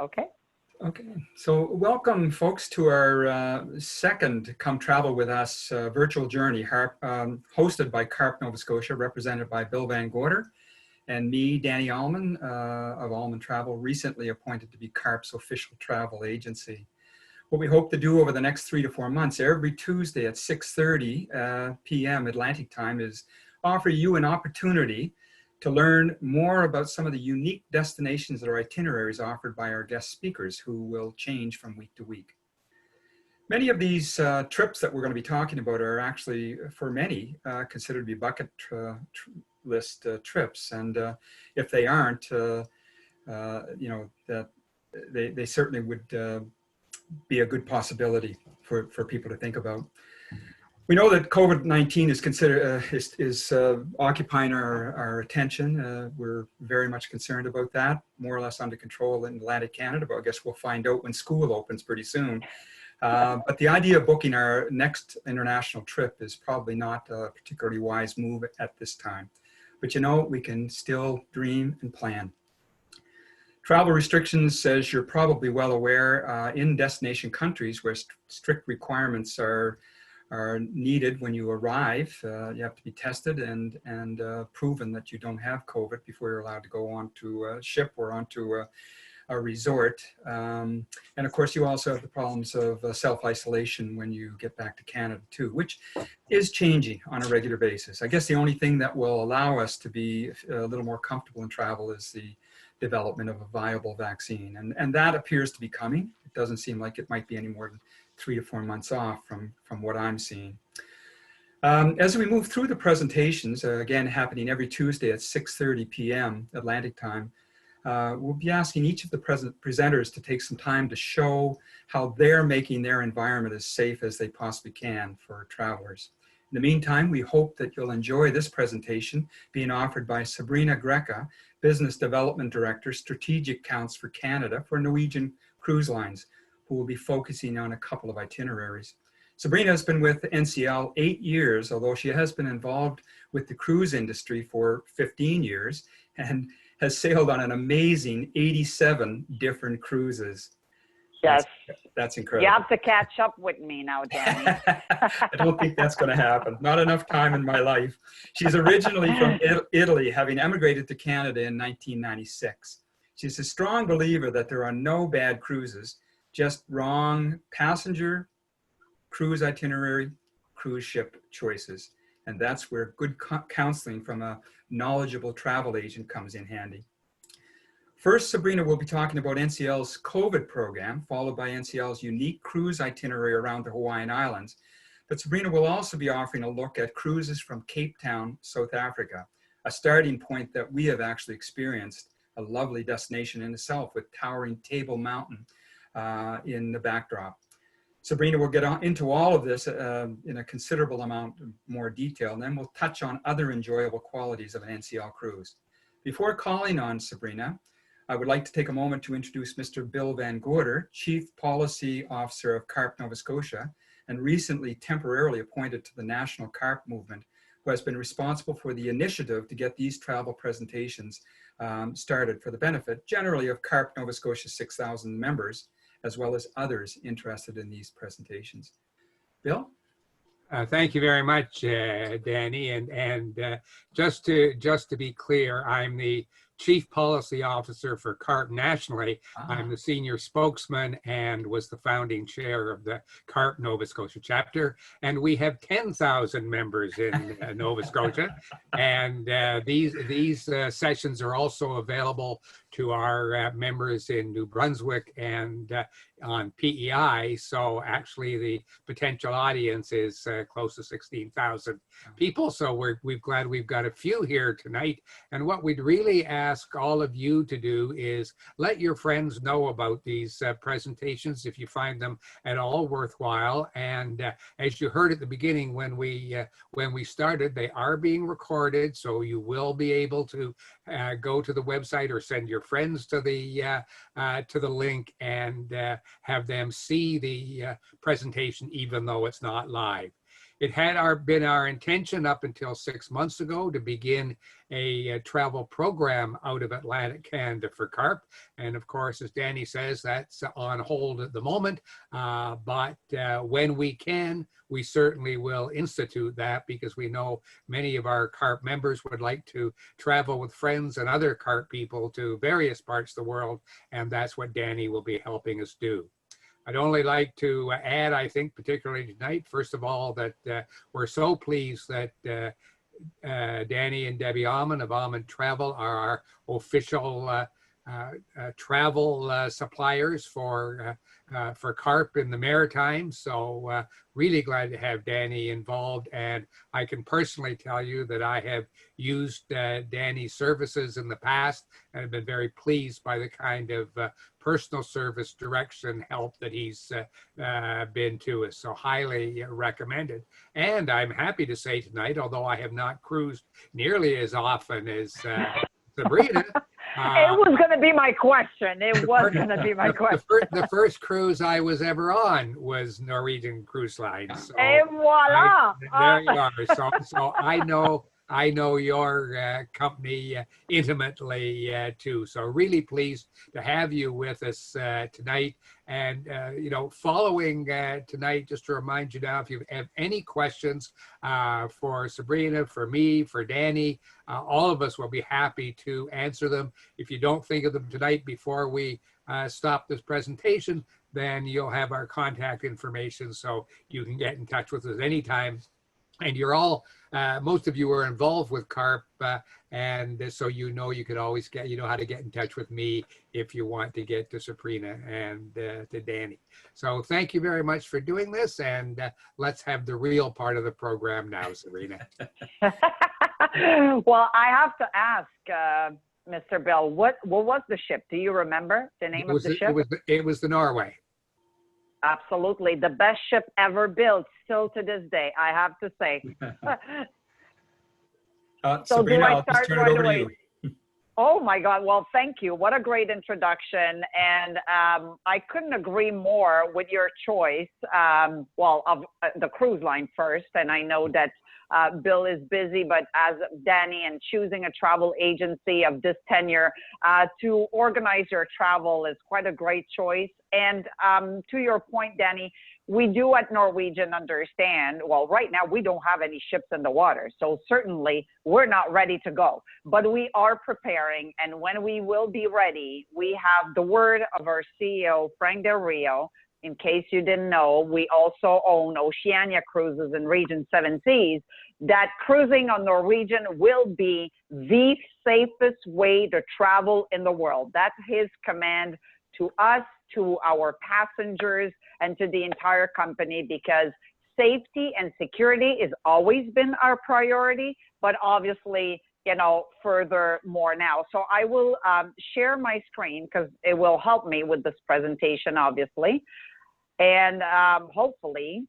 Okay. Okay, so welcome folks to our second Come Travel With Us virtual journey, hosted by CARP Nova Scotia, represented by Bill Van Gorder, and me, Danny Allman of AlmonTravel, recently appointed to be CARP's official travel agency. What we hope to do over the next 3 to 4 months, every Tuesday at 6:30 p.m. Atlantic time, is offer you an opportunity to learn more about some of the unique destinations that are itineraries offered by our guest speakers, who will change from week to week. Many of these trips that we're going to be talking about are actually, for many, considered to be bucket list trips. And if they aren't, you know, that they certainly would be a good possibility for people to think about. We know that COVID-19 is occupying our attention. We're very much concerned about that, more or less under control in Atlantic Canada, but I guess we'll find out when school opens pretty soon. But the idea of booking our next international trip is probably not a particularly wise move at this time. But you know, we can still dream and plan. Travel restrictions, as you're probably well aware, in destination countries where strict requirements are needed when you arrive. You have to be tested and proven that you don't have COVID before you're allowed to go onto a ship or onto a resort. And of course, you also have the problems of self-isolation when you get back to Canada too, which is changing on a regular basis. I guess the only thing that will allow us to be a little more comfortable in travel is the development of a viable vaccine. And that appears to be coming. It doesn't seem like it might be any more than 3 to 4 months off from what I'm seeing. As we move through the presentations, again, happening every Tuesday at 6:30 p.m. Atlantic time, we'll be asking each of the presenters to take some time to show how they're making their environment as safe as they possibly can for travelers. In the meantime, we hope that you'll enjoy this presentation being offered by Sabrina Greca, Business Development Director, Strategic Accounts for Canada for Norwegian Cruise Lines, who will be focusing on a couple of itineraries. Sabrina has been with NCL 8 years, although she has been involved with the cruise industry for 15 years and has sailed on an amazing 87 different cruises. Yes. That's incredible. You have to catch up with me now, Danny. I don't think that's going to happen. Not enough time in my life. She's originally from Italy, having emigrated to Canada in 1996. She's a strong believer that there are no bad cruises, just wrong passenger, cruise itinerary, cruise ship choices. And that's where good counseling from a knowledgeable travel agent comes in handy. First, Sabrina will be talking about NCL's COVID program, followed by NCL's unique cruise itinerary around the Hawaiian Islands. But Sabrina will also be offering a look at cruises from Cape Town, South Africa, a starting point that we have actually experienced, a lovely destination in itself with towering Table Mountain in the backdrop. Sabrina will get into all of this in a considerable amount more detail, and then we'll touch on other enjoyable qualities of an NCL cruise. Before calling on Sabrina, I would like to take a moment to introduce Mr. Bill Van Gorder, Chief Policy Officer of CARP Nova Scotia, and recently temporarily appointed to the National CARP movement, who has been responsible for the initiative to get these travel presentations started for the benefit generally of CARP Nova Scotia's 6,000 members, as well as others interested in these presentations. Bill? Thank you very much, Danny. And just to be clear, I'm the Chief Policy Officer for CARP nationally. I'm the senior spokesman and was the founding chair of the CARP Nova Scotia chapter. And we have 10,000 members in Nova Scotia. And these sessions are also available to our members in New Brunswick and on PEI. So actually the potential audience is close to 16,000 people. So we're glad we've got a few here tonight. And what we'd really ask all of you to do is let your friends know about these presentations if you find them at all worthwhile. And as you heard at the beginning when we started, they are being recorded, so you will be able to go to the website or send your friends to the link and have them see the presentation even though it's not live. It had been our intention up until 6 months ago to begin a travel program out of Atlantic Canada for CARP. And of course, as Danny says, that's on hold at the moment. But when we can, we certainly will institute that, because we know many of our CARP members would like to travel with friends and other CARP people to various parts of the world. And that's what Danny will be helping us do. I'd only like to add, I think, particularly tonight, first of all, that we're so pleased that Danny and Debbie Almond of AlmonTravel are our official travel suppliers for CARP in the Maritimes. So really glad to have Danny involved. And I can personally tell you that I have used Danny's services in the past and have been very pleased by the kind of personal service, direction, help that he's been to us. So highly recommended. And I'm happy to say tonight, although I have not cruised nearly as often as Sabrina. It was going to be my question. It was going to be my question. The first cruise I was ever on was Norwegian Cruise Line. So Et voila! there you are. So I know your company intimately too. So really pleased to have you with us tonight. And, following tonight, just to remind you now, if you have any questions for Sabrina, for me, for Danny, all of us will be happy to answer them. If you don't think of them tonight before we stop this presentation, then you'll have our contact information so you can get in touch with us anytime. And you're all, most of you are involved with CARP, and so you could always how to get in touch with me if you want to get to Sabrina and to Danny. So thank you very much for doing this, and let's have the real part of the program now, Sabrina. Well, I have to ask, Mr. Bell, what was the ship? Do you remember the name of the ship? It was the Norway. Absolutely. The best ship ever built, still to this day, I have to say. So Sabrina, do I I'll just start turn it right over away? to you. Oh my God. Well, thank you. What a great introduction. And I couldn't agree more with your choice, of the cruise line first. And I know that Bill is busy, but as Danny, and choosing a travel agency of this tenure to organize your travel is quite a great choice. And to your point, Danny, we do at Norwegian understand, well, right now we don't have any ships in the water, so certainly we're not ready to go, but we are preparing. And when we will be ready, we have the word of our CEO, Frank Del Rio. In case you didn't know, we also own Oceania Cruises and Region 7 Seas, that cruising on Norwegian will be the safest way to travel in the world. That's his command to us, to our passengers, and to the entire company, because safety and security has always been our priority, but obviously, furthermore now. So I will share my screen because it will help me with this presentation, obviously. And hopefully,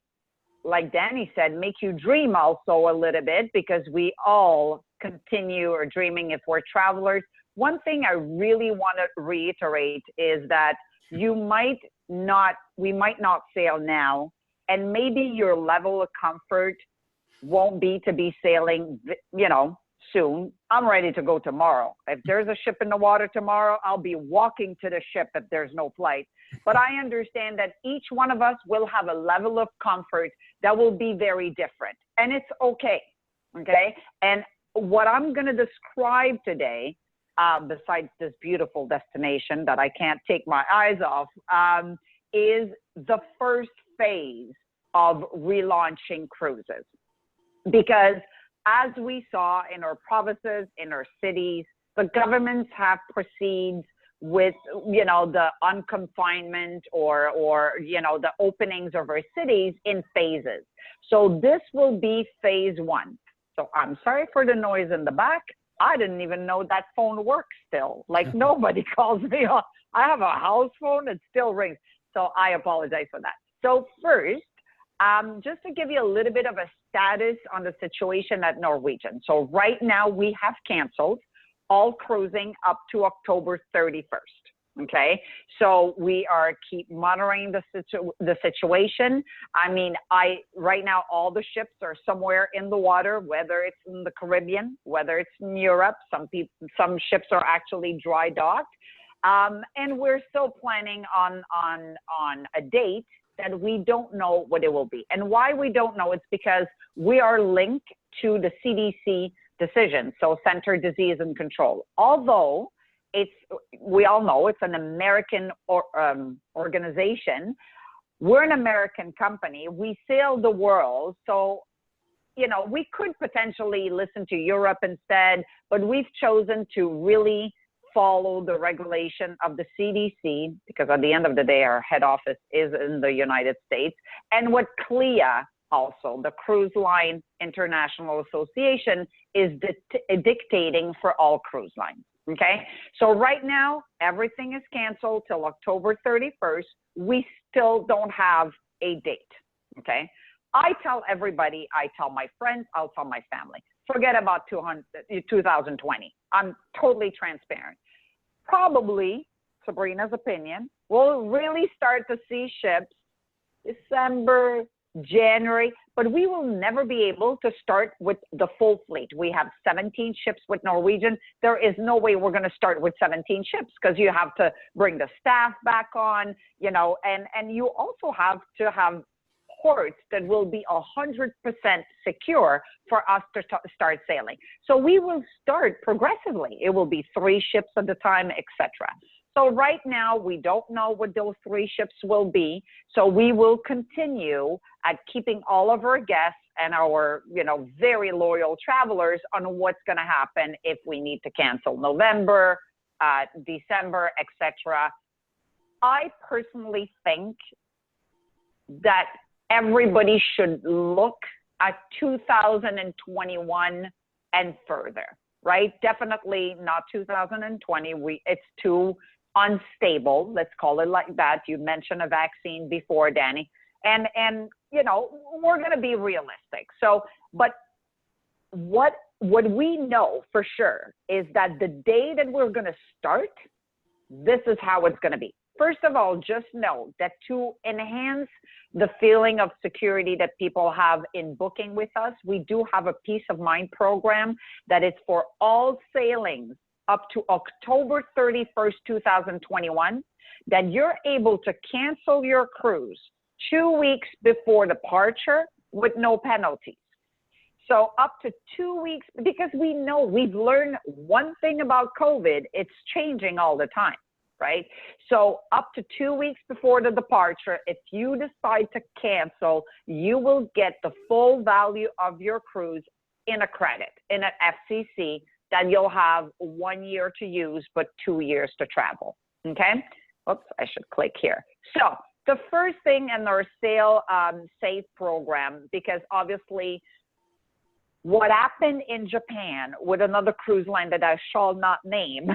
like Danny said, make you dream also a little bit, because we all continue dreaming if we're travelers. One thing I really want to reiterate is that we might not sail now, and maybe your level of comfort won't be to be sailing, soon. I'm ready to go tomorrow. If there's a ship in the water tomorrow, I'll be walking to the ship if there's no flight. But I understand that each one of us will have a level of comfort that will be very different, and it's okay. Okay. And what I'm going to describe today, besides this beautiful destination that I can't take my eyes off, is the first phase of relaunching cruises. Because as we saw in our provinces, in our cities, the governments have proceeded with, the unconfinement or the openings of our cities in phases. So this will be phase one. So I'm sorry for the noise in the back. I didn't even know that phone works still. Like, nobody calls me on. I have a house phone, it still rings. So I apologize for that. So first, just to give you a little bit of a status on the situation at Norwegian. So right now we have canceled all cruising up to October 31st. Okay, so we are keep monitoring the situation. I mean, right now all the ships are somewhere in the water, whether it's in the Caribbean, whether it's in Europe. Some ships are actually dry docked, and we're still planning on a date that we don't know what it will be. And why we don't know, it's because we are linked to the CDC decision, so Center Disease and Control. Although we all know it's an American organization. We're an American company. We sail the world. So, you know, we could potentially listen to Europe instead, but we've chosen to really follow the regulation of the CDC, because at the end of the day, our head office is in the United States. And what CLIA, also the Cruise Line International Association, is dictating for all cruise lines. Okay, so right now, everything is canceled till October 31st. We still don't have a date. Okay, I tell everybody, I tell my friends, I'll tell my family, forget about 2020. I'm totally transparent. Probably, Sabrina's opinion, we'll really start to see ships December, January, but we will never be able to start with the full fleet. We have 17 ships with Norwegian. There is no way we're going to start with 17 ships, because you have to bring the staff back on, you know, and you also have to have ports that will be 100% secure for us to start sailing. So we will start progressively. It will be 3 ships at a time, etc. So right now, we don't know what those 3 ships will be. So we will continue at keeping all of our guests and our, you know, very loyal travelers on what's going to happen if we need to cancel November, December, etc. I personally think that everybody should look at 2021 and further, right? Definitely not 2020. It's too unstable, let's call it like that. You mentioned a vaccine before, Danny, and you know, we're going to be realistic. So, but what we know for sure is that the day that we're going to start, this is how it's going to be. First of all, just know that to enhance the feeling of security that people have in booking with us, we do have a peace of mind program that is for all sailings up to October 31st, 2021, that you're able to cancel your cruise 2 weeks before departure with no penalties. So up to 2 weeks, because we know, we've learned one thing about COVID, it's changing all the time, right? So up to 2 weeks before the departure, if you decide to cancel, you will get the full value of your cruise in a credit, in an FCC, that you'll have 1 year to use, but 2 years to travel, okay? Oops, I should click here. So the first thing in our Sail Safe program, because obviously what happened in Japan with another cruise line that I shall not name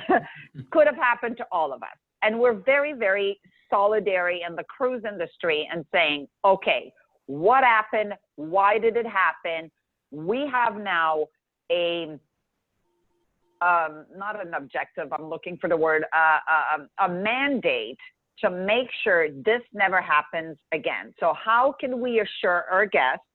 could have happened to all of us. And we're very, very solidary in the cruise industry and saying, okay, what happened? Why did it happen? We have now a not an objective, I'm looking for the word, a mandate to make sure this never happens again. So how can we assure our guests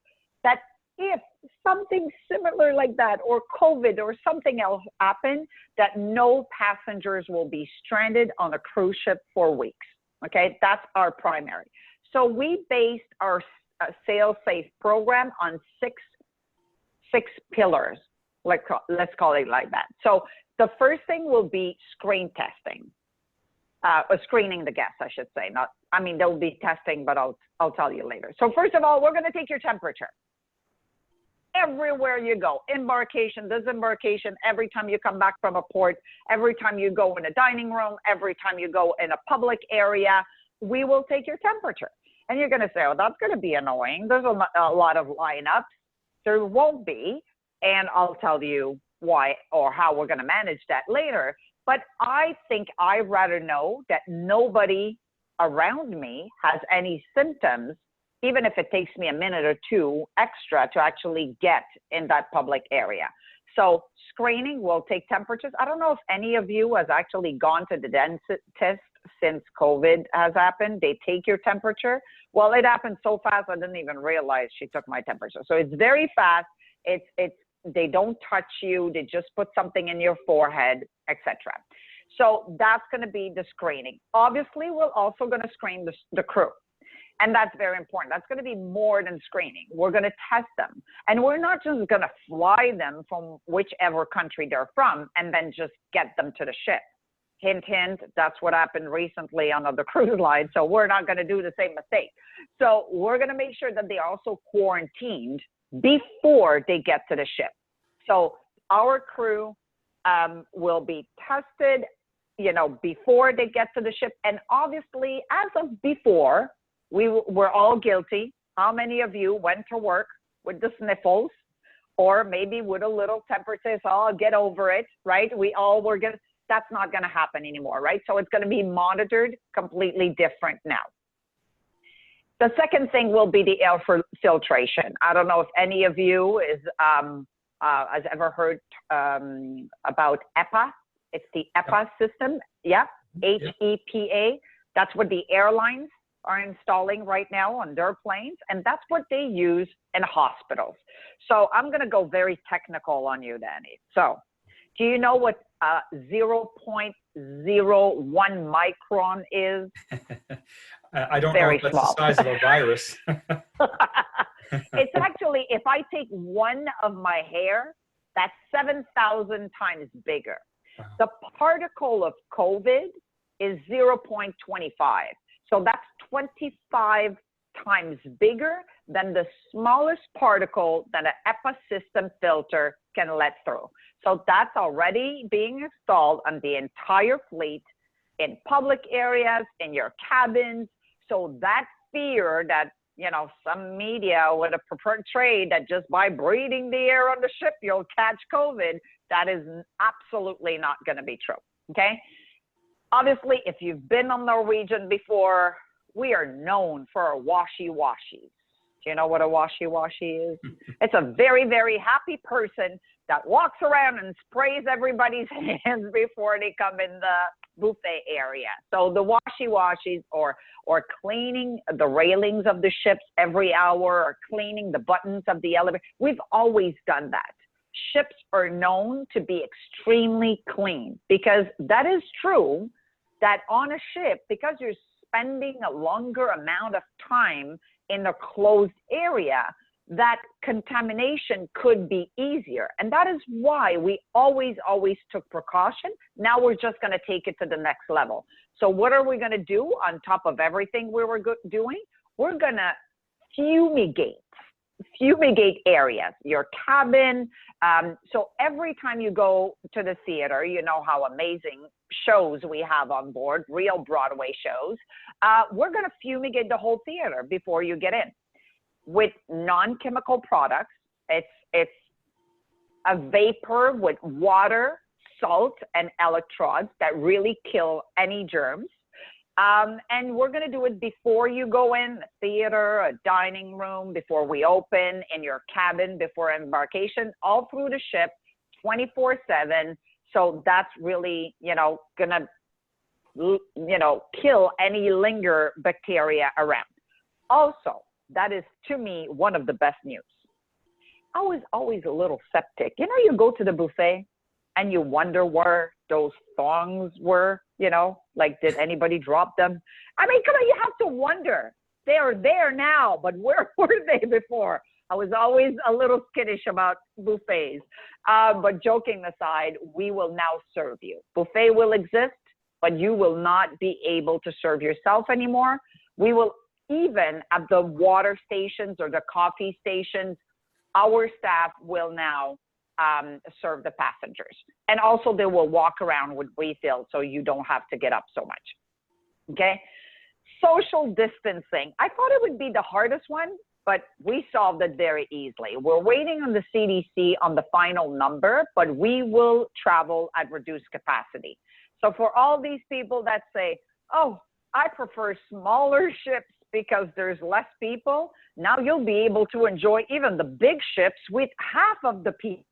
that if something similar like that, or COVID or something else happen, that no passengers will be stranded on a cruise ship for weeks? Okay, that's our primary. So we based our Sail Safe program on six pillars. Let's call it like that. So the first thing will be screen testing, or screening the guests, I should say. Not, I mean, there will be testing, but I'll tell you later. So first of all, we're going to take your temperature. Everywhere you go, embarkation, disembarkation, every time you come back from a port, every time you go in a dining room, every time you go in a public area, we will take your temperature. And you're going to say, oh, that's going to be annoying. There's a lot of lineups. There won't be. And I'll tell you why or how we're going to manage that later. But I think I'd rather know that nobody around me has any symptoms, even if it takes me a minute or two extra to actually get in that public area. So screening, will take temperatures. I don't know if any of you has actually gone to the dentist since COVID has happened. They take your temperature. Well, it happened so fast, I didn't even realize she took my temperature. So it's very fast. They don't touch you. They just put something in your forehead, etc. So that's going to be the screening. Obviously, we're also going to screen the crew. And that's very important. That's going to be more than screening. We're going to test them. And we're not just going to fly them from whichever country they're from and then just get them to the ship. Hint, hint, that's what happened recently on the cruise line. So we're not going to do the same mistake. So we're going to make sure that they're also quarantined before they get to the ship. So our crew will be tested, before they get to the ship. And obviously, as of before, we're all guilty. How many of you went to work with the sniffles or maybe with a little temperature? So I'll get over it, right? We all were going to, that's not going to happen anymore, right? So it's going to be monitored completely different now. The second thing will be the air filtration. I don't know if any of you has ever heard about EPA. It's the EPA system. Yeah, HEPA. That's what the airlines are installing right now on their planes, and that's what they use in hospitals. So I'm going to go very technical on you, Danny. So do you know what 0.01 micron is? I don't very know if that's small. the size of a virus. It's actually, if I take one of my hair, that's 7,000 times bigger. Wow. The particle of COVID is 0.25. So that's 25 times bigger than the smallest particle that an EPA system filter can let through. So that's already being installed on the entire fleet, in public areas, in your cabins. So that fear that, some media would have portrayed that just by breathing the air on the ship, you'll catch COVID, that is absolutely not going to be true, okay? Obviously, if you've been on Norwegian before, we are known for our washy-washies. Do you know what a washy-washy is? It's a very, very happy person that walks around and sprays everybody's hands before they come in the buffet area. So the washy-washies or cleaning the railings of the ships every hour or cleaning the buttons of the elevator. We've always done that. Ships are known to be extremely clean because that is true that on a ship, because you're spending a longer amount of time in a closed area, that contamination could be easier. And that is why we always took precaution. Now we're just going to take it to the next level. So what are we going to do on top of everything we were doing? We're going to fumigate areas, your cabin. So every time you go to the theater, you know how amazing shows we have on board, real Broadway shows. We're going to fumigate the whole theater before you get in with non-chemical products. It's a vapor with water, salt, and electrodes that really kill any germs. And we're going to do it before you go in, a theater, a dining room, before we open, in your cabin, before embarkation, all through the ship, 24/7. So that's really, going to, kill any linger bacteria around. Also, that is, to me, one of the best news. I was always a little skeptic. You go to the buffet and you wonder where those thongs were, like, did anybody drop them? I mean, come on, you have to wonder. They are there now, but where were they before? I was always a little skittish about buffets. But joking aside, we will now serve you. Buffet will exist, but you will not be able to serve yourself anymore. We will, even at the water stations or the coffee stations, our staff will now serve the passengers. And also they will walk around with refills so you don't have to get up so much. Okay? Social distancing. I thought it would be the hardest one, but we solved it very easily. We're waiting on the CDC on the final number, but we will travel at reduced capacity. So for all these people that say, oh, I prefer smaller ships because there's less people, now you'll be able to enjoy even the big ships with half of the people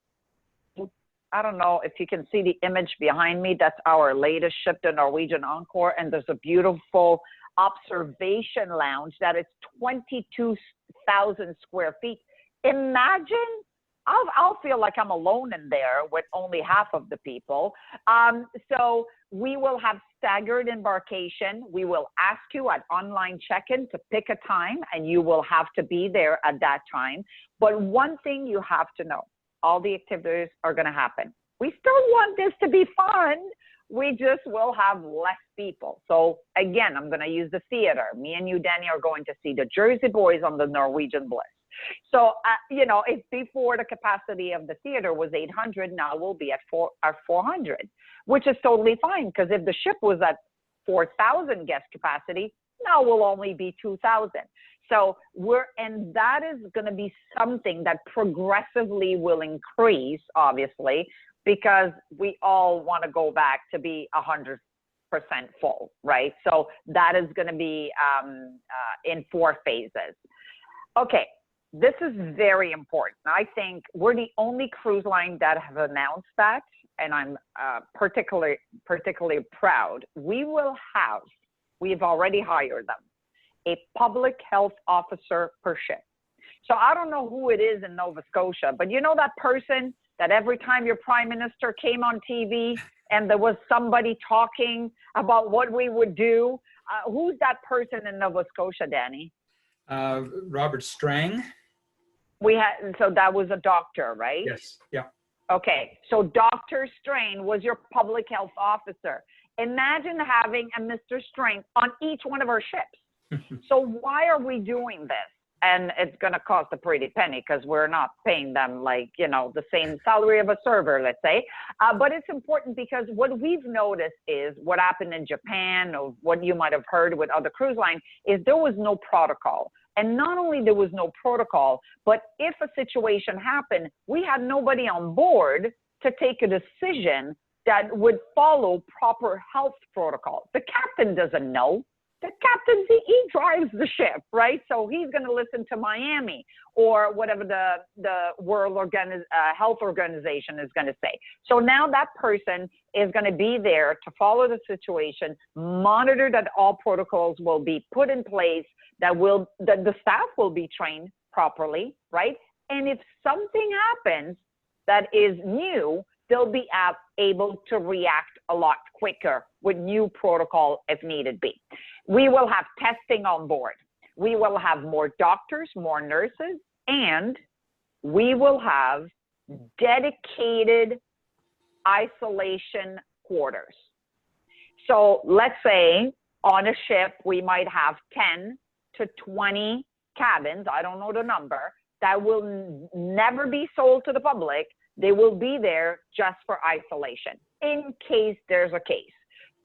I don't know if you can see the image behind me. That's our latest ship, the Norwegian Encore. And there's a beautiful observation lounge that is 22,000 square feet. Imagine, I'll feel like I'm alone in there with only half of the people. So we will have staggered embarkation. We will ask you at online check-in to pick a time, and you will have to be there at that time. But one thing you have to know, all the activities are going to happen. We still want this to be fun. We just will have less people. So again, I'm going to use the theater. Me and you, Danny, are going to see the Jersey Boys on the Norwegian Bliss. So, you know, if before the capacity of the theater was 800, now we'll be at 400, which is totally fine. Because if the ship was at 4,000 guest capacity, now we'll only be 2,000. So and that is going to be something that progressively will increase, obviously, because we all want to go back to be 100% full, right? So that is going to be in 4 phases. Okay, this is very important. I think we're the only cruise line that have announced that, and I'm particularly proud. We've already hired them, a public health officer per ship. So I don't know who it is in Nova Scotia, but you know that person that every time your prime minister came on TV and there was somebody talking about what we would do, who's that person in Nova Scotia, Danny? Robert Strang. So that was a doctor, right? Yes, yeah. Okay, so Dr. Strang was your public health officer. Imagine having a Mr. Strang on each one of our ships. So why are we doing this? And it's going to cost a pretty penny because we're not paying them like, you know, the same salary of a server, let's say. But it's important because what we've noticed is what happened in Japan, or what you might have heard with other cruise lines, is there was no protocol. And not only there was no protocol, but if a situation happened, we had nobody on board to take a decision that would follow proper health protocol. The captain doesn't know. The captain, he drives the ship, right? So he's going to listen to Miami or whatever the World Health Organization is going to say. So now that person is going to be there to follow the situation, monitor that all protocols will be put in place, that the staff will be trained properly, right? And if something happens that is new, they'll be able to react a lot quicker with new protocol if needed be. We will have testing on board. We will have more doctors, more nurses, and we will have dedicated isolation quarters. So let's say on a ship, we might have 10 to 20 cabins, I don't know the number, that will never be sold to the public. They will be there just for isolation in case there's a case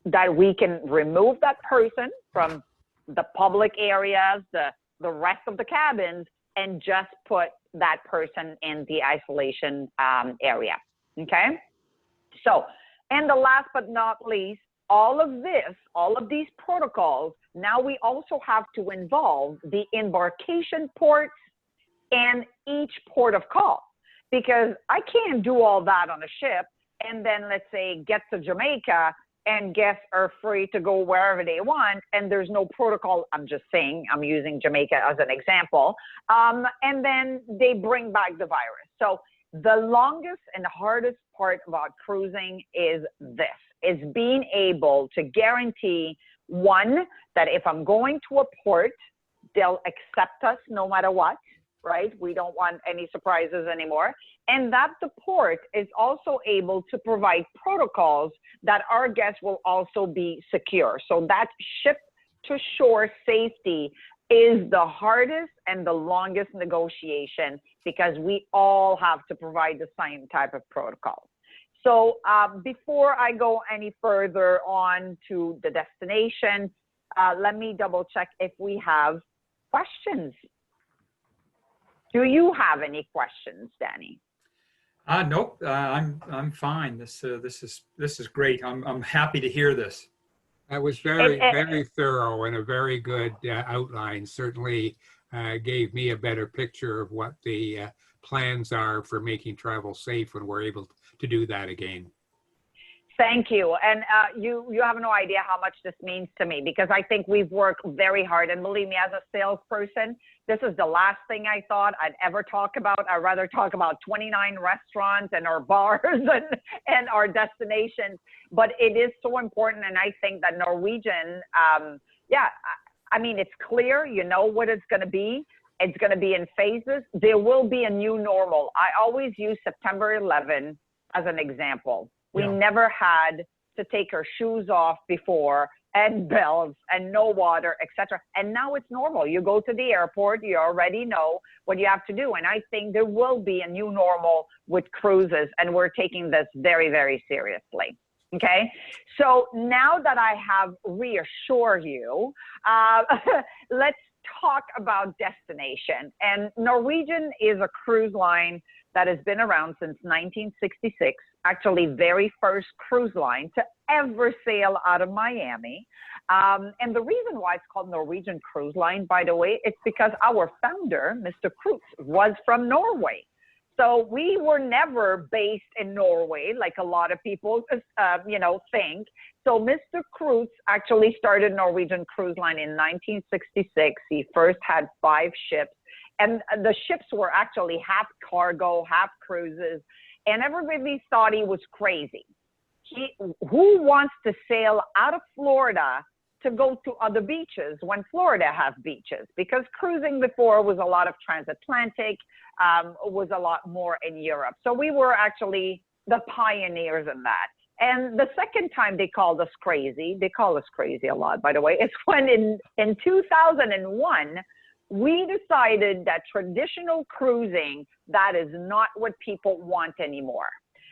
that we can remove that person from the public areas, the rest of the cabins, and just put that person in the isolation area, okay? So, and the last but not least, all of these protocols, now we also have to involve the embarkation ports and each port of call. Because I can't do all that on a ship and then, let's say, get to Jamaica and guests are free to go wherever they want and there's no protocol. I'm just saying, I'm using Jamaica as an example. And then they bring back the virus. So the longest and hardest part about cruising is being able to guarantee, one, that if I'm going to a port, they'll accept us no matter what. Right? We don't want any surprises anymore. And that the port is also able to provide protocols that our guests will also be secure. So that ship to shore safety is the hardest and the longest negotiation because we all have to provide the same type of protocol. So before I go any further on to the destination, let me double check if we have questions. Do you have any questions, Danny? Nope. I'm fine. This is great. I'm happy to hear this. That was very thorough and a very good outline. Certainly gave me a better picture of what the plans are for making travel safe when we're able to do that again. Thank you. And you have no idea how much this means to me, because I think we've worked very hard. And believe me, as a salesperson, this is the last thing I thought I'd ever talk about. I'd rather talk about 29 restaurants and our bars and our destinations. But it is so important. And I think that Norwegian, I mean, it's clear, you know what it's going to be. It's going to be in phases. There will be a new normal. I always use September 11 as an example. We never had to take our shoes off before, and belts and no water, etc. And now it's normal. You go to the airport, you already know what you have to do. And I think there will be a new normal with cruises, and we're taking this very, very seriously. Okay, so now that I have reassured you, let's talk about destination. And Norwegian is a cruise line that has been around since 1966, actually very first cruise line to ever sail out of Miami. And the reason why it's called Norwegian Cruise Line, by the way, it's because our founder, Mr. Kreutz, was from Norway. So we were never based in Norway, like a lot of people, think. So Mr. Kreutz actually started Norwegian Cruise Line in 1966. He first had 5 ships. And the ships were actually half cargo, half cruises, and everybody thought he was crazy. Who wants to sail out of Florida to go to other beaches when Florida has beaches? Because cruising before was a lot of transatlantic, was a lot more in Europe. So we were actually the pioneers in that. And the second time they called us crazy, they call us crazy a lot, by the way, it's when in 2001, we decided that traditional cruising, that is not what people want anymore.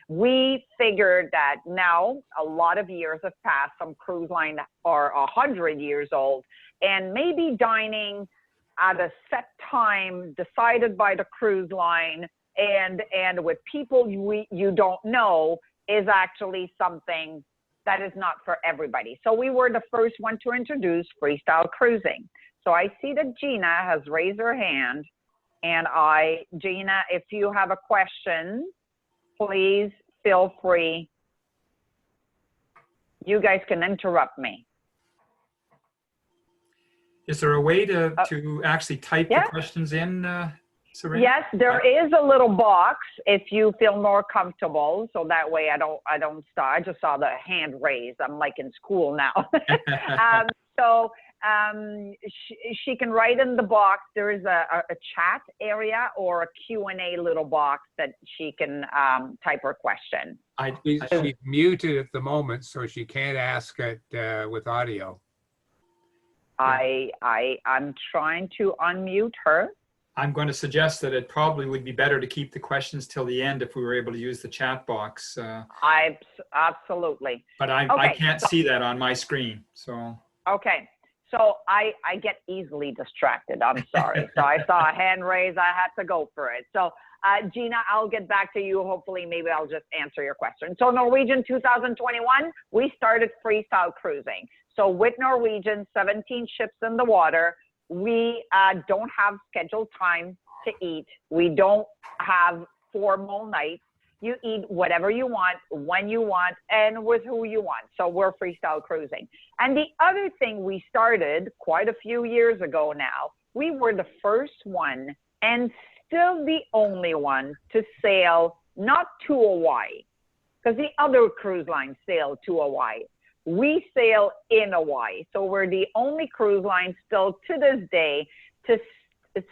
We figured that now a lot of years have passed, some cruise lines are 100 years old, and maybe dining at a set time decided by the cruise line and with people you don't know is actually something that is not for everybody. So we were the first one to introduce freestyle cruising. So I see that Gina has raised her hand, and Gina, if you have a question, please feel free. You guys can interrupt me. Is there a way to actually type the questions in, Serena? Yes, there is a little box if you feel more comfortable. So that way I don't start. I just saw the hand raised. I'm like in school now. She can write in the box. There is a chat area or a Q&A little box that she can type her question. She's muted at the moment, so she can't ask it with audio. I'm trying to unmute her. I'm going to suggest that it probably would be better to keep the questions till the end if we were able to use the chat box. Absolutely. But I can't see that on my screen. So. Okay. So I get easily distracted. I'm sorry. So I saw a hand raise. I had to go for it. So Gina, I'll get back to you. Hopefully, maybe I'll just answer your question. So Norwegian 2021, we started freestyle cruising. So with Norwegian, 17 ships in the water, we don't have scheduled time to eat. We don't have formal nights. You eat whatever you want, when you want, and with who you want. So we're freestyle cruising. And the other thing we started quite a few years ago now, we were the first one and still the only one to sail not to Hawaii, because the other cruise lines sail to Hawaii. We sail in Hawaii. So we're the only cruise line still to this day to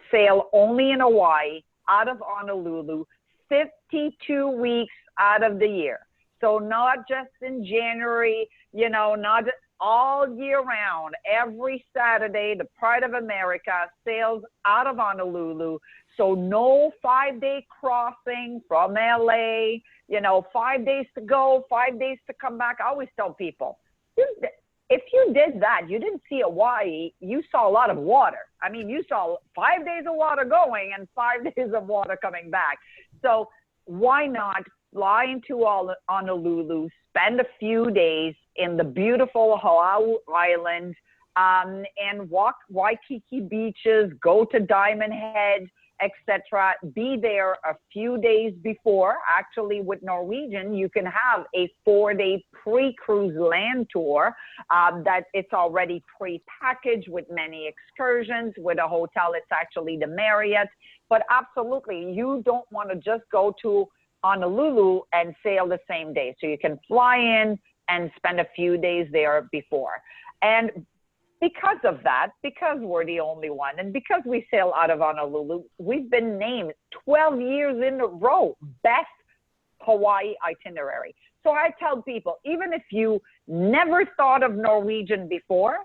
sail only in Hawaii out of Honolulu 52 weeks out of the year. So not just in January, not all year round. Every Saturday, the Pride of America sails out of Honolulu. So no 5-day crossing from LA, 5 days to go, 5 days to come back. I always tell people, if you did that, you didn't see Hawaii, you saw a lot of water. I mean, you saw 5 days of water going and 5 days of water coming back. So why not fly into Honolulu, spend a few days in the beautiful Oahu Island, and walk Waikiki beaches, go to Diamond Head, etc. Be there a few days before. Actually, with Norwegian, you can have a 4-day pre-cruise land tour that it's already pre-packaged with many excursions. With a hotel, it's actually the Marriott. But absolutely, you don't want to just go to Honolulu and sail the same day. So you can fly in and spend a few days there before. And because of that, because we're the only one, and because we sail out of Honolulu, we've been named 12 years in a row best Hawaii itinerary. So I tell people, even if you never thought of Norwegian before,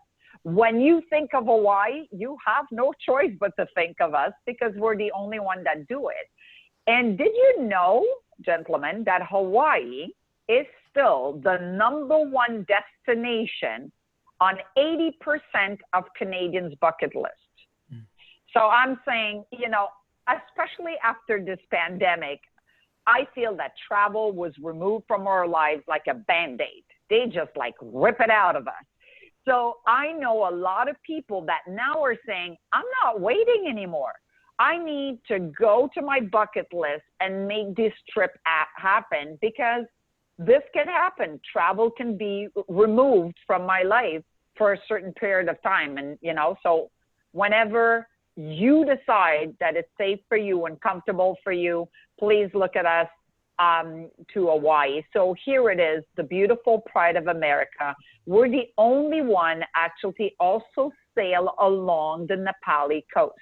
when you think of Hawaii, you have no choice but to think of us, because we're the only one that do it. And did you know, gentlemen, that Hawaii is still the #1 destination on 80% of Canadians' bucket list? So I'm saying, you know, especially after this pandemic, I feel that travel was removed from our lives like a Band-Aid. They just like rip it out of us. So I know a lot of people that now are saying, I'm not waiting anymore. I need to go to my bucket list and make this trip happen, because this can happen. Travel can be removed from my life for a certain period of time. And, you know, so whenever you decide that it's safe for you and comfortable for you, please look at us to Hawaii. So here it is, the beautiful pride of America. We're the only one actually also sail along the Nepali coast.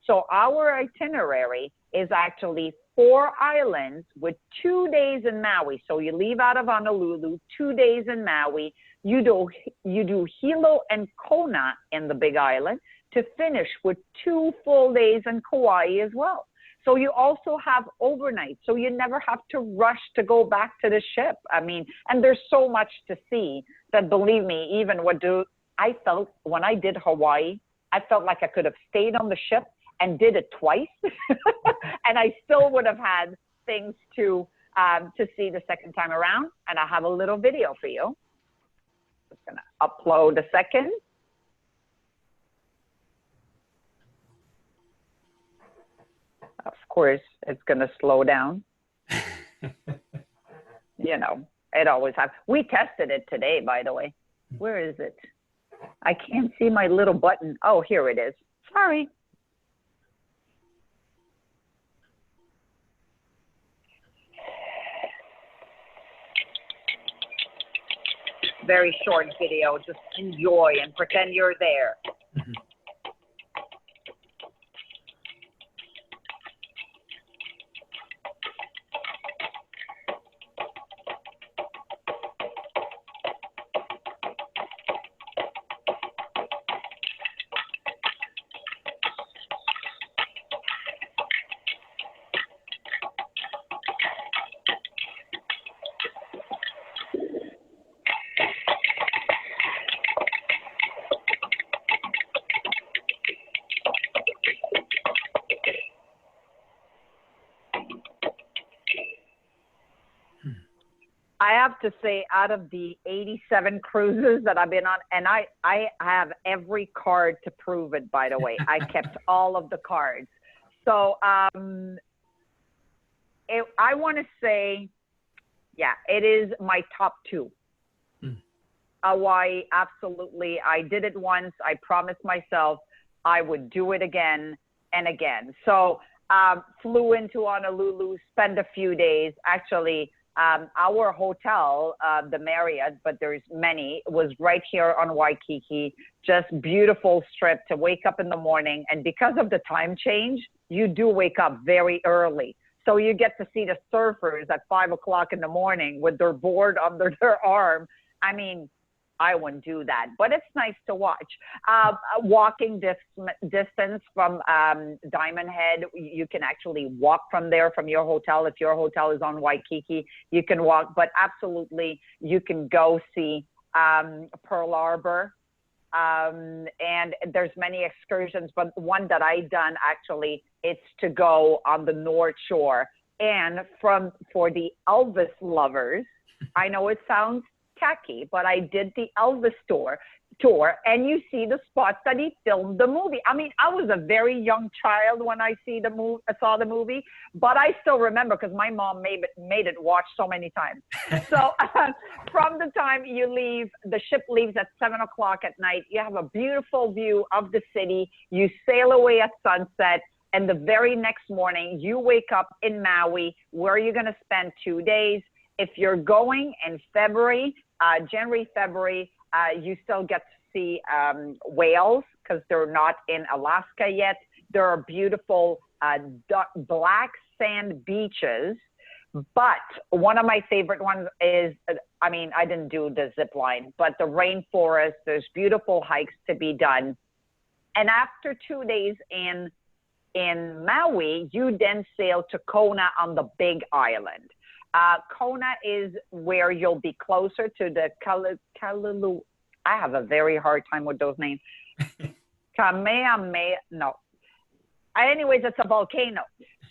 So our itinerary is actually 4 islands with 2 days in Maui. So you leave out of Honolulu, 2 days in Maui. You do Hilo and Kona in the Big Island to finish with 2 full days in Kauai as well. So you also have overnight, so you never have to rush to go back to the ship. I mean, and there's so much to see that, believe me, even I felt when I did Hawaii, I felt like I could have stayed on the ship and did it twice, and I still would have had things to see the second time around. And I have a little video for you. Just gonna upload a second. Of course, it's gonna slow down. You know, it always happens. We tested it today, by the way. Where is it? I can't see my little button. Oh, here it is. Sorry. Very short video. Just enjoy and pretend you're there. Mm-hmm. I have to say, out of the 87 cruises that I've been on, and I have every card to prove it, by the way. I kept all of the cards. So I want to say, yeah, it is my top 2. Hawaii, absolutely. I did it once. I promised myself I would do it again and again. So flew into Honolulu, spent a few days. Actually, our hotel, the Marriott, but there's many, was right here on Waikiki. Just beautiful strip to wake up in the morning. And because of the time change, you do wake up very early. So you get to see the surfers at 5 o'clock in the morning with their board under their arm. I mean, I wouldn't do that, but it's nice to watch. Walking distance from Diamond Head, you can actually walk from there, from your hotel. If your hotel is on Waikiki, you can walk, but absolutely you can go see Pearl Harbor. And there's many excursions, but one that I done actually, it's to go on the North Shore. And for the Elvis lovers, I know it sounds tacky, but I did the Elvis tour tour, and you see the spots that he filmed the movie. I mean, I was a very young child when I saw the movie, but I still remember because my mom made it watch so many times. So from the time you leave, the ship leaves at 7 o'clock at night. You have a beautiful view of the city. You sail away at sunset. And the very next morning, you wake up in Maui, where you're going to spend 2 days. If you're going in February, January, February, you still get to see whales because they're not in Alaska yet. There are beautiful black sand beaches. But one of my favorite ones is, I mean, I didn't do the zip line, but the rainforest, there's beautiful hikes to be done. And after 2 days in Maui, you then sail to Kona on the Big Island. Kona is where you'll be closer to the Kalulu. I have a very hard time with those names. Kamehameha, no. Anyways, it's a volcano.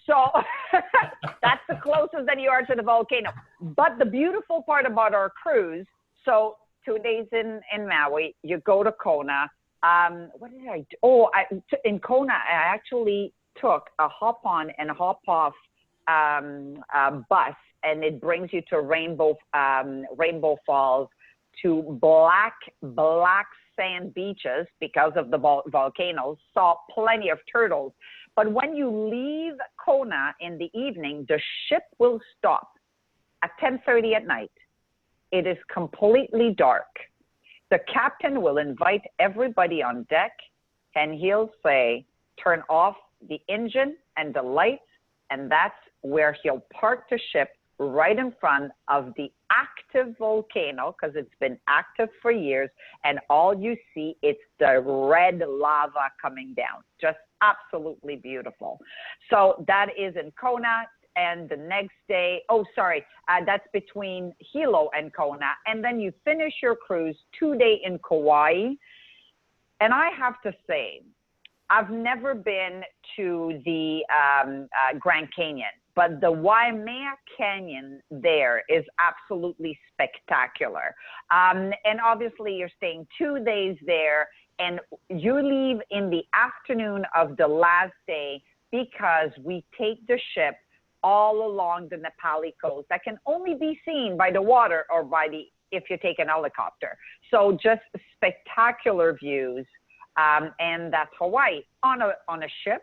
So that's the closest that you are to the volcano. But the beautiful part about our cruise, so 2 days in Maui, you go to Kona. What did I do? Oh, in Kona, I actually took a hop on and hop off bus, and it brings you to Rainbow Falls, to black sand beaches because of the volcanoes. Saw plenty of turtles. But when you leave Kona in the evening, the ship will stop at 10:30 at night. It is completely dark. The captain will invite everybody on deck, and he'll say, turn off the engine and the lights, and that's where he'll park the ship right in front of the active volcano, because it's been active for years, and all you see, it's the red lava coming down. Just absolutely beautiful. So that is in Kona. And the next day, that's between Hilo and Kona. And then you finish your cruise 2 day in Kauai. And I have to say, I've never been to the Grand Canyon, but the Waimea Canyon there is absolutely spectacular. And obviously you're staying 2 days there, and you leave in the afternoon of the last day, because we take the ship all along the Nepali coast that can only be seen by the water or if you take an helicopter. So just spectacular views. And that's Hawaii on a ship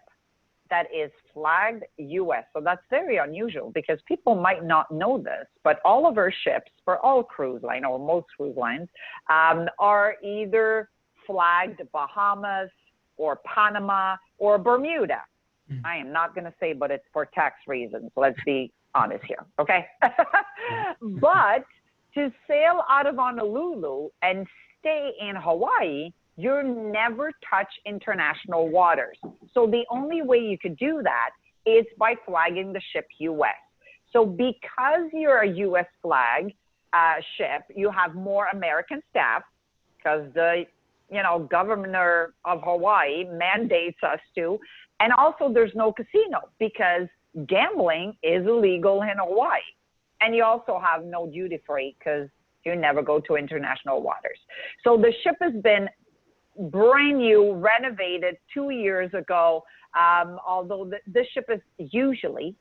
that is flagged U.S. So that's very unusual, because people might not know this, but all of our ships for all cruise line, or most cruise lines, are either flagged Bahamas or Panama or Bermuda. I am not going to say, but it's for tax reasons. Let's be honest here, okay? But to sail out of Honolulu and stay in Hawaii, you never touch international waters. So the only way you could do that is by flagging the ship U.S. So because you're a U.S. flag ship, you have more American staff, because the governor of Hawaii mandates us to. And also there's no casino, because gambling is illegal in Hawaii. And you also have no duty free, because you never go to international waters. So the ship has been brand new, renovated 2 years ago. Although this ship is usually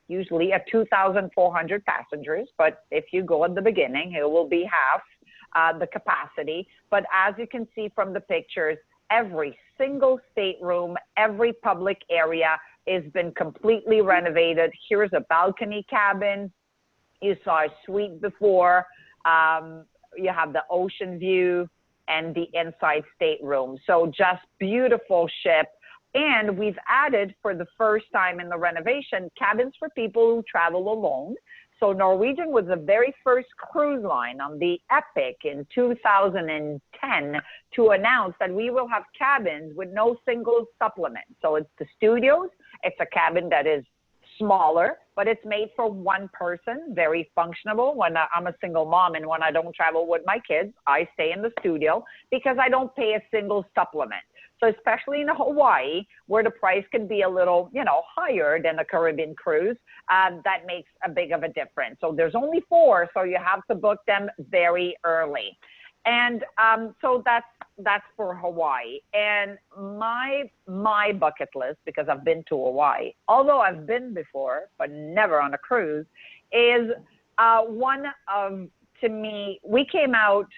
at 2,400 passengers, but if you go at the beginning, it will be half the capacity. But as you can see from the pictures, every single stateroom, every public area has been completely renovated. Here's a balcony cabin. You saw a suite before. You have the ocean view and the inside stateroom. So just beautiful ship. And we've added, for the first time in the renovation, cabins for people who travel alone. So Norwegian was the very first cruise line on the Epic in 2010 to announce that we will have cabins with no single supplement. So it's the studios. It's a cabin that is smaller, but it's made for one person, very functional. When I'm a single mom and when I don't travel with my kids, I stay in the studio because I don't pay a single supplement. So especially in Hawaii, where the price can be a little, higher than a Caribbean cruise, that makes a big of a difference. So there's only 4, so you have to book them very early. And so that's for Hawaii. And my bucket list, because I've been to Hawaii, although I've been before, but never on a cruise, is one of, to me, we came out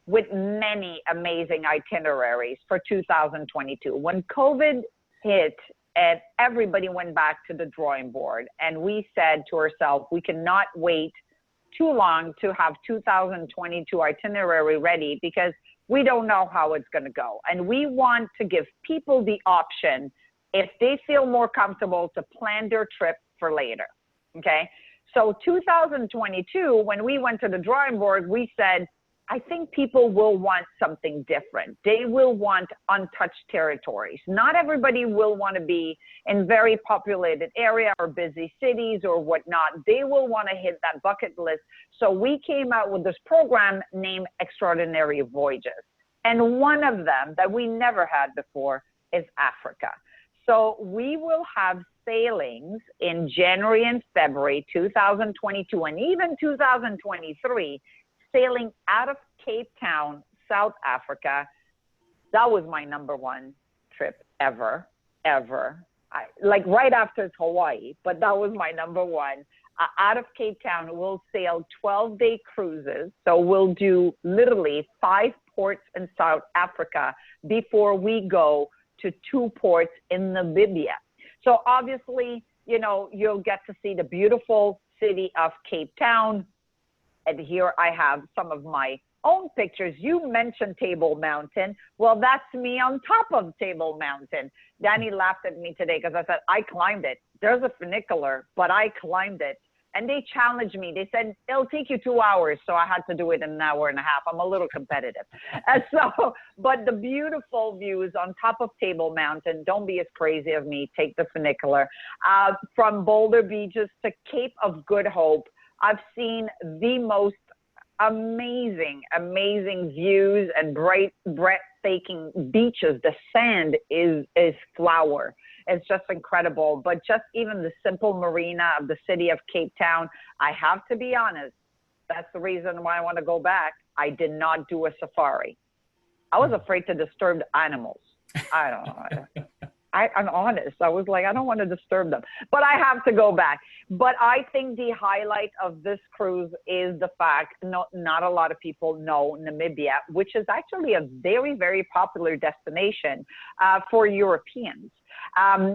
with many amazing itineraries for 2022. When COVID hit and everybody went back to the drawing board, and we said to ourselves, we cannot wait too long to have 2022 itinerary ready because we don't know how it's going to go. And we want to give people the option, if they feel more comfortable, to plan their trip for later. Okay. So 2022, when we went to the drawing board, we said, I think people will want something different. They will want untouched territories. Not everybody will want to be in very populated area or busy cities or whatnot. They will want to hit that bucket list. So we came out with this program named Extraordinary Voyages. And one of them that we never had before is Africa. So we will have sailings in January and February 2022 and even 2023, sailing out of Cape Town, South Africa. That was my number one trip ever. Like right after it's Hawaii, but that was my number one. Out of Cape Town, we'll sail 12-day cruises. So we'll do literally 5 ports in South Africa before we go to 2 ports in Namibia. So obviously, you know, you'll get to see the beautiful city of Cape Town. And here I have some of my own pictures. You mentioned Table Mountain. Well, that's me on top of Table Mountain. Danny laughed at me today because I said, I climbed it. There's a funicular, but I climbed it. And they challenged me. They said, it'll take you 2 hours. So I had to do it in an hour and a half. I'm a little competitive. But the beautiful views on top of Table Mountain, don't be as crazy as me. Take the funicular. From Boulder Beaches to Cape of Good Hope, I've seen the most amazing views and breathtaking beaches. The sand is flower. It's just incredible. But just even the simple marina of the city of Cape Town, I have to be honest, that's the reason why I want to go back. I did not do a safari. I was afraid to disturb the animals. I don't know. I'm honest. I was like, I don't want to disturb them, but I have to go back. But I think the highlight of this cruise is the fact not a lot of people know Namibia, which is actually a very, very popular destination for Europeans.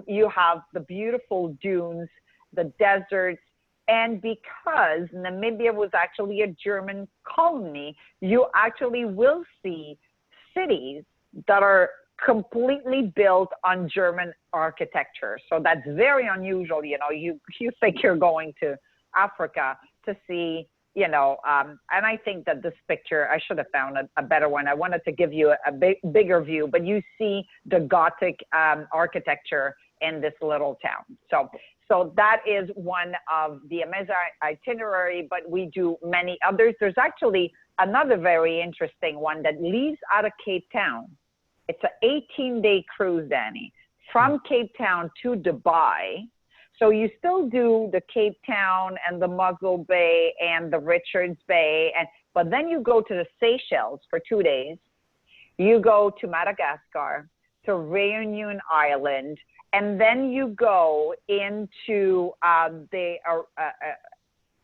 You have the beautiful dunes, the deserts, and because Namibia was actually a German colony, you actually will see cities that are completely built on German architecture. So that's very unusual. You know, you think you're going to Africa to see, you know, and I think that this picture, I should have found a better one. I wanted to give you a bigger view, but you see the Gothic architecture in this little town. So that is one of the amazing itinerary, but we do many others. There's actually another very interesting one that leaves out of Cape Town. It's an 18-day cruise, Danny, from Cape Town to Dubai. So you still do the Cape Town and the Mussel Bay and the Richards Bay, but then you go to the Seychelles for 2 days. You go to Madagascar, to Reunion Island, and then you go into the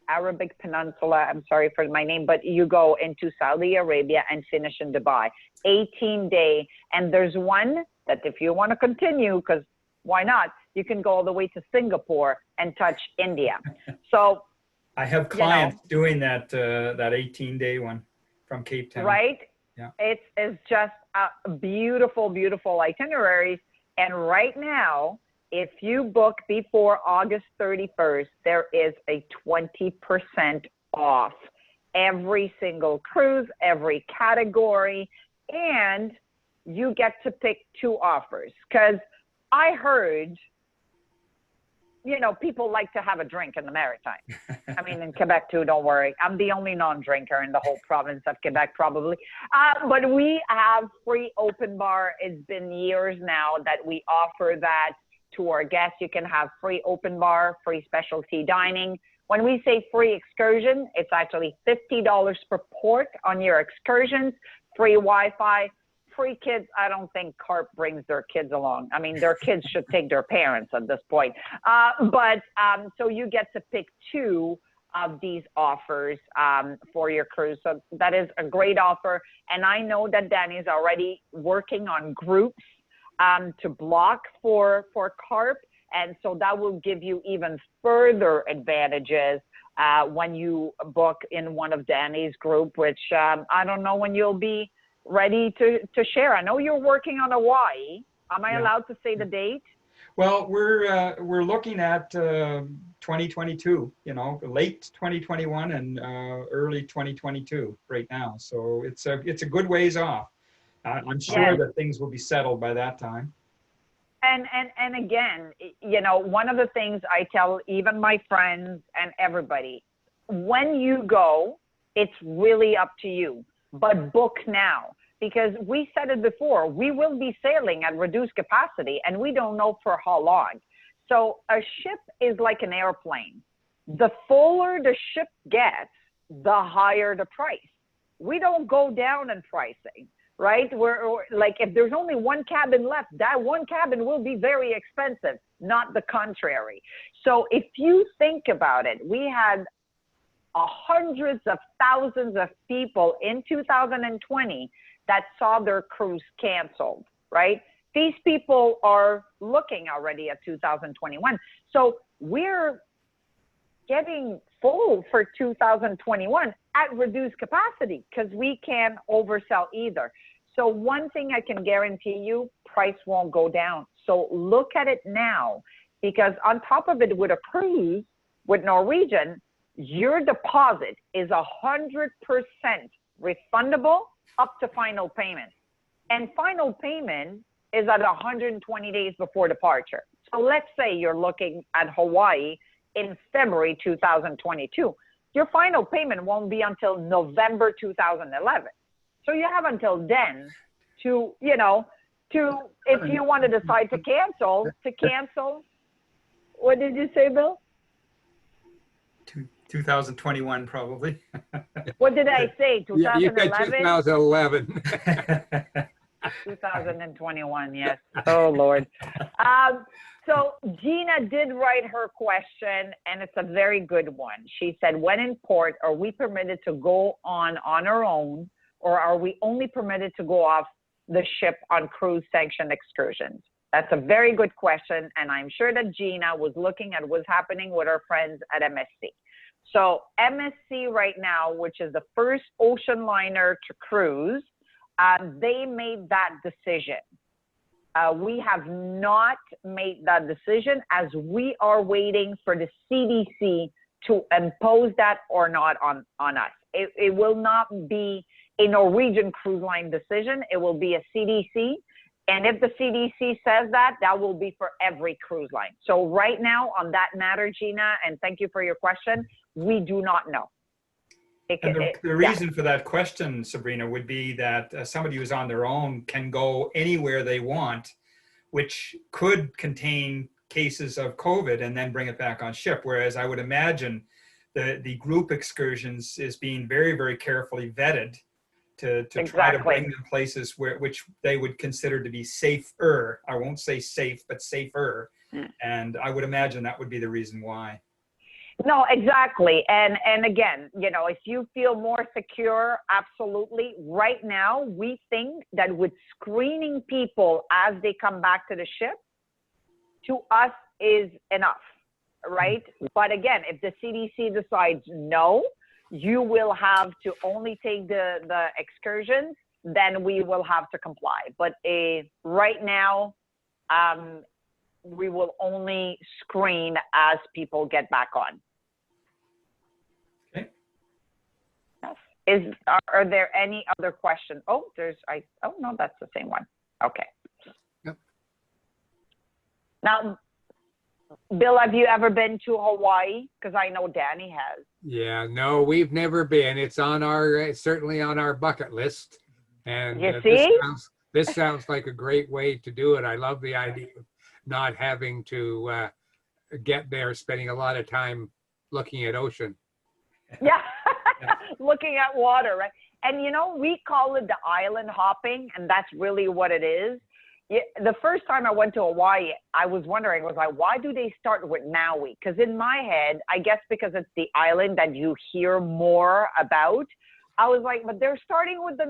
Arabic Peninsula. I'm sorry for my name, but you go into Saudi Arabia and finish in Dubai. 18-day. And there's one that if you want to continue, because why not? You can go all the way to Singapore and touch India. So I have clients doing that 18-day one from Cape Town. Right? Yeah. It's just a beautiful, beautiful itineraries. And right now, if you book before August 31st, there is a 20% off every single cruise, every category, and you get to pick 2 offers. Because I heard, you know, people like to have a drink in the Maritime. I mean, in Quebec too, don't worry. I'm the only non-drinker in the whole province of Quebec, probably. But we have free open bar. It's been years now that we offer that to our guests. You can have free open bar, free specialty dining. When we say free excursion, it's actually $50 per port on your excursions, free Wi-Fi, free kids. I don't think CARP brings their kids along. I mean, their kids should take their parents at this point. So you get to pick 2 of these offers for your cruise. So that is a great offer. And I know that Danny is already working on groups to block for CARP. And so that will give you even further advantages when you book in one of Danny's group, which I don't know when you'll be ready to share. I know you're working on Hawaii. Am I allowed to say the date? Well, we're looking at 2022, you know, late 2021 and early 2022 right now. So it's a good ways off. I'm sure that things will be settled by that time. And again, you know, one of the things I tell even my friends and everybody, when you go, it's really up to you, but book now. Because we said it before, we will be sailing at reduced capacity and we don't know for how long. So a ship is like an airplane. The fuller the ship gets, the higher the price. We don't go down in pricing, right? We're like, if there's only one cabin left, that one cabin will be very expensive, not the contrary. So if you think about it, we had hundreds of thousands of people in 2020 that saw their cruise canceled, right? These people are looking already at 2021. So we're getting full for 2021 at reduced capacity because we can't oversell either. So one thing I can guarantee you, price won't go down. So look at it now, because on top of it, with a cruise, with Norwegian, your deposit is 100% refundable up to final payment. And final payment is at 120 days before departure. So let's say you're looking at Hawaii in February 2022. Your final payment won't be until November 2011. So you have until then to, you know, if you want to decide to cancel. What did you say, Bill? 2021, probably. What did I say? 2011? Yeah, you said 2011. 2021, yes. Oh, Lord. So Gina did write her question, and it's a very good one. She said, when in port, are we permitted to go on our own, or are we only permitted to go off the ship on cruise sanctioned excursions? That's a very good question, and I'm sure that Gina was looking at what's happening with our friends at MSC. So MSC right now, which is the first ocean liner to cruise, they made that decision. We have not made that decision, as we are waiting for the CDC to impose that or not on us. It will not be a Norwegian cruise line decision. It will be a CDC. And if the CDC says that, that will be for every cruise line. So right now on that matter, Gina, and thank you for your question, we do not know. And the reason for that question, Sabrina, would be that somebody who's on their own can go anywhere they want, which could contain cases of COVID and then bring it back on ship. Whereas I would imagine the group excursions is being very, very carefully vetted to try to bring them places which they would consider to be safer. I won't say safe, but safer. And I would imagine that would be the reason why. No, exactly. And again, you know, if you feel more secure, absolutely. Right now, we think that with screening people as they come back to the ship, to us is enough, right? But again, if the CDC decides no, you will have to only take the excursions, then we will have to comply. But right now, we will only screen as people get back on. Okay. Yes. Are there any other questions? Oh, oh no, that's the same one. Okay. Yep. Now, Bill, have you ever been to Hawaii? Because I know Danny has. Yeah, no, we've never been. It's on our certainly on our bucket list. And you see? This sounds like a great way to do it. I love the idea of not having to get there, spending a lot of time looking at ocean. Yeah, looking at water, right? And you know, we call it the island hopping, and that's really what it is. The first time I went to Hawaii, I was wondering, was like, why do they start with Maui? Because in my head, I guess because it's the island that you hear more about, I was like, but they're starting with the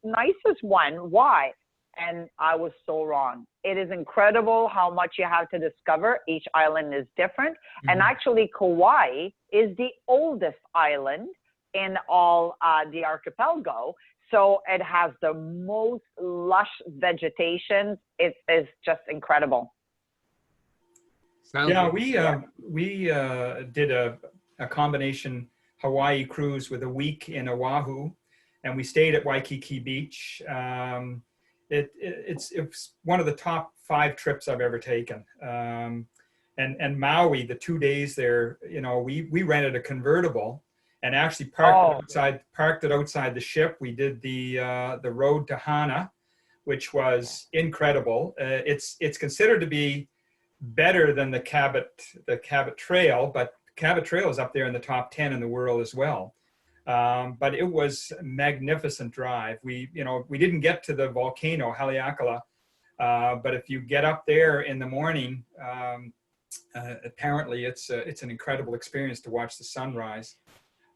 nicest one. Why? And I was so wrong. It is incredible how much you have to discover. Each island is different. Mm-hmm. And actually, Kauai is the oldest island in all the archipelago. So it has the most lush vegetation. It is just incredible. Yeah, we did a combination Hawaii cruise with a week in Oahu, and we stayed at Waikiki Beach. It's one of the top 5 trips I've ever taken. And Maui, the 2 days there, you know, we rented a convertible and actually parked it outside the ship. We did the road to Hana, which was incredible. It's considered to be better than the Cabot Trail, but Cabot Trail is up there in the top 10 in the world as well. But it was a magnificent drive. We didn't get to the volcano Haleakala, but if you get up there in the morning, apparently it's an incredible experience to watch the sunrise.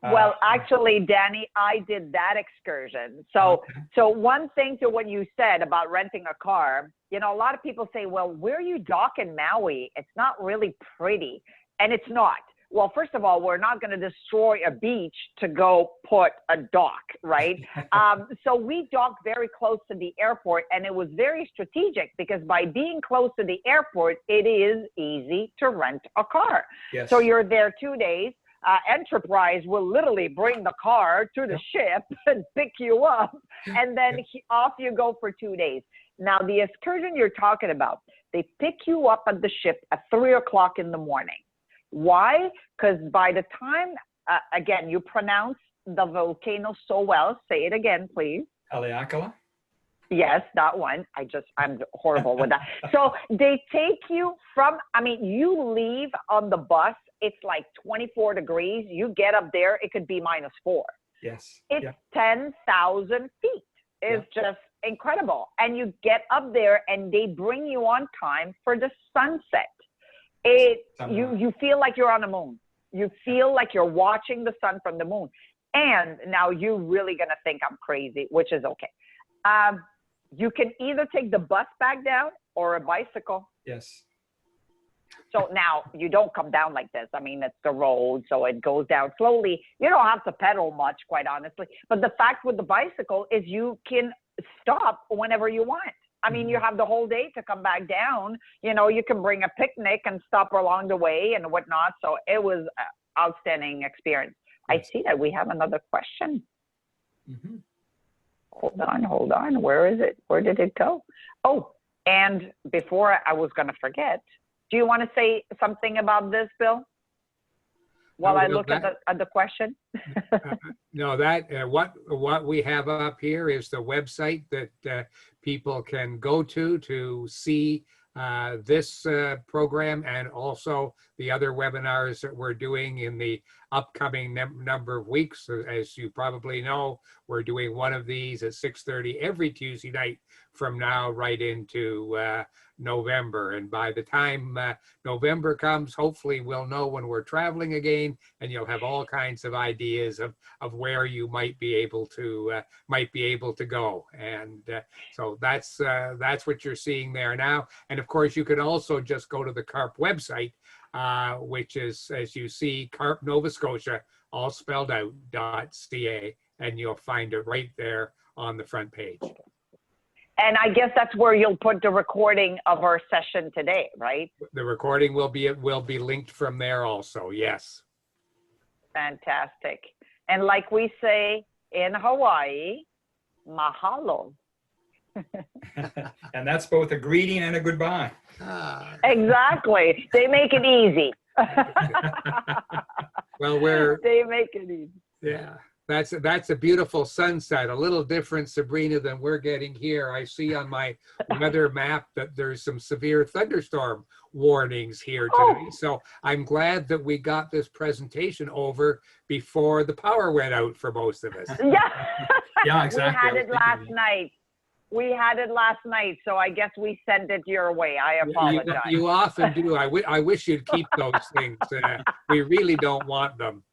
Well, actually, Danny, I did that excursion. So one thing to what you said about renting a car, you know, a lot of people say, well, where you dock in Maui, it's not really pretty. And it's not. Well, first of all, we're not going to destroy a beach to go put a dock, right? So we docked very close to the airport, and it was very strategic because by being close to the airport, it is easy to rent a car. Yes. So you're there 2 days. Enterprise will literally bring the car to the ship and pick you up, and then off you go for 2 days. Now, the excursion you're talking about, they pick you up at the ship at 3 o'clock in the morning. Why? Because by the time, again, you pronounce the volcano so well. Say it again, please. Haleakala? Yes, that one. I'm horrible with that. So they take you you leave on the bus. It's like 24 degrees. You get up there, it could be -4. Yes. It's 10,000 feet. It's just incredible. And you get up there and they bring you on time for the sunset. You feel like you're on the moon. You feel like you're watching the sun from the moon. And now you're really going to think I'm crazy, which is okay. You can either take the bus back down or a bicycle. Yes. So now you don't come down like this. I mean, it's the road, so it goes down slowly. You don't have to pedal much, quite honestly. But the fact with the bicycle is you can stop whenever you want. I mean, you have the whole day to come back down. You know, you can bring a picnic and stop along the way and whatnot. So it was an outstanding experience. I see that we have another question. Mm-hmm. Hold on. Where is it? Where did it go? Oh, and before I was going to forget, do you want to say something about this, Bill? While I look at the question? No, what we have up here is the website that people can go to see this program and also the other webinars that we're doing in the upcoming number of weeks. As you probably know, we're doing one of these at 6:30 every Tuesday night from now right into November. And by the time November comes, hopefully we'll know when we're traveling again, and you'll have all kinds of ideas of where you might be able to go. And so that's what you're seeing there now. And of course, you can also just go to the CARP website, which is, as you see, CARP Nova Scotia, all spelled out, .ca, and you'll find it right there on the front page. And I guess that's where you'll put the recording of our session today, right? The recording will be linked from there also, yes. Fantastic. And like we say in Hawaii, mahalo. And that's both a greeting and a goodbye. Exactly. They make it easy. Well, they make it easy. Yeah. That's a beautiful sunset. A little different, Sabrina, than we're getting here. I see on my weather map that there's some severe thunderstorm warnings here today. So I'm glad that we got this presentation over before the power went out for most of us. Yeah. Yeah, exactly. We had it last night. We had it last night, so I guess we sent it your way. I apologize. You often do. I wish you'd keep those things. We really don't want them.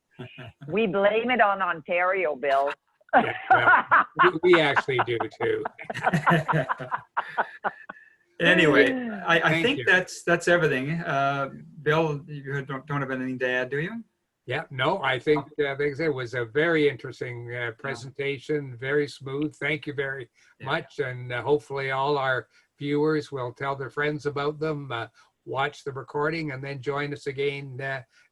We blame it on Ontario, Bill. Yeah, well, we actually do too. Anyway, I think you. that's everything. Bill, you don't have anything to add, do you? Yeah, no, I think it was a very interesting presentation, very smooth. Thank you very much. And hopefully all our viewers will tell their friends about them, watch the recording, and then join us again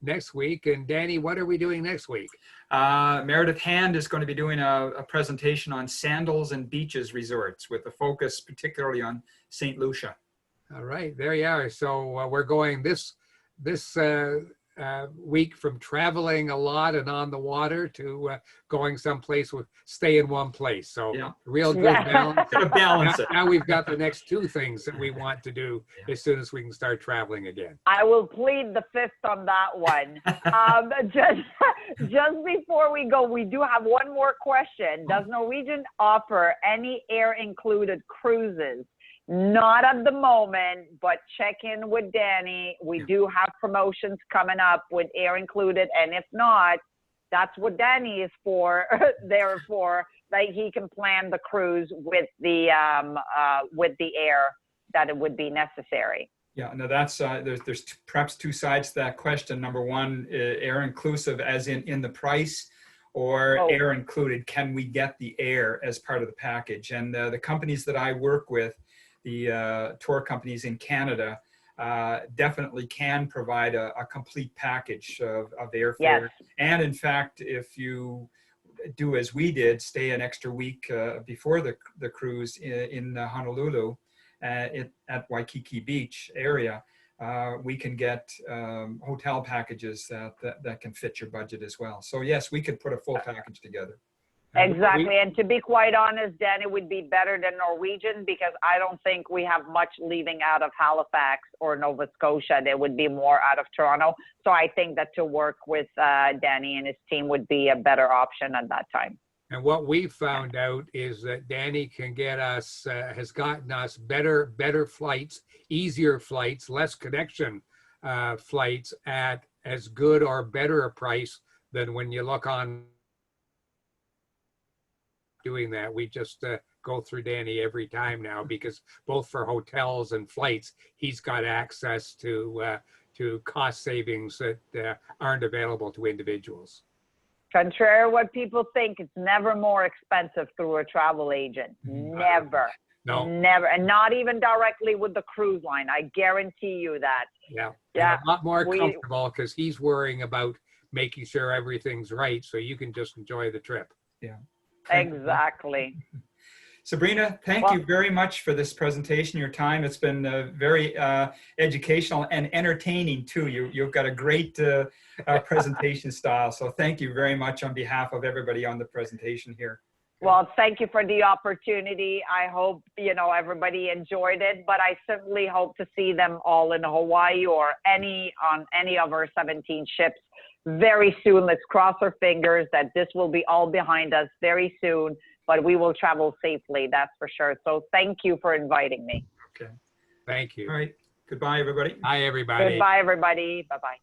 next week. And Danny, what are we doing next week? Meredith Hand is going to be doing a presentation on sandals and beaches resorts with a focus particularly on St. Lucia. All right, there you are. So we're going this week from traveling a lot and on the water to going someplace with stay in one place. So real good balance. Gotta balance it. Now we've got the next two things that we want to do as soon as we can start traveling again. I will plead the fifth on that one. Just before we go, we do have one more question. Does Norwegian offer any air included cruises? Not at the moment, but check in with Danny. We do have promotions coming up with air included, and if not, that's what Danny is for. Therefore, like he can plan the cruise with the air that it would be necessary. Yeah, no, that's there's perhaps two sides to that question. Number one, air inclusive, as in the price, or air included. Can we get the air as part of the package? And the companies that I work with, the tour companies in Canada, definitely can provide a complete package of airfare. Yes. And in fact, if you do as we did, stay an extra week before the cruise in Honolulu at Waikiki Beach area, we can get hotel packages that can fit your budget as well. So yes, we could put a full package together. Exactly. And to be quite honest, Dan, it would be better than Norwegian because I don't think we have much leaving out of Halifax or Nova Scotia. There would be more out of Toronto. So I think that to work with Danny and his team would be a better option at that time. And what we found out is that Danny can get us, has gotten us better flights, easier flights, less connection flights at as good or better a price than when you look on doing that. We just go through Danny every time now because both for hotels and flights, he's got access to cost savings that aren't available to individuals. Contrary to what people think, it's never more expensive through a travel agent. Never. No. Never. And not even directly with the cruise line. I guarantee you that. Yeah. And a lot more comfortable because he's worrying about making sure everything's right so you can just enjoy the trip. Yeah. Exactly. Sabrina, thank you very much for this presentation, your time. It's been very educational and entertaining too. You've got a great presentation style. So thank you very much on behalf of everybody on the presentation here. Well, thank you for the opportunity. I hope, everybody enjoyed it, but I certainly hope to see them all in Hawaii or on any of our 17 ships very soon. Let's cross our fingers that this will be all behind us very soon, but we will travel safely, that's for sure. So thank you for inviting me. Okay. Thank you. All right. Goodbye, everybody. Bye, everybody. Goodbye, everybody. Bye-bye.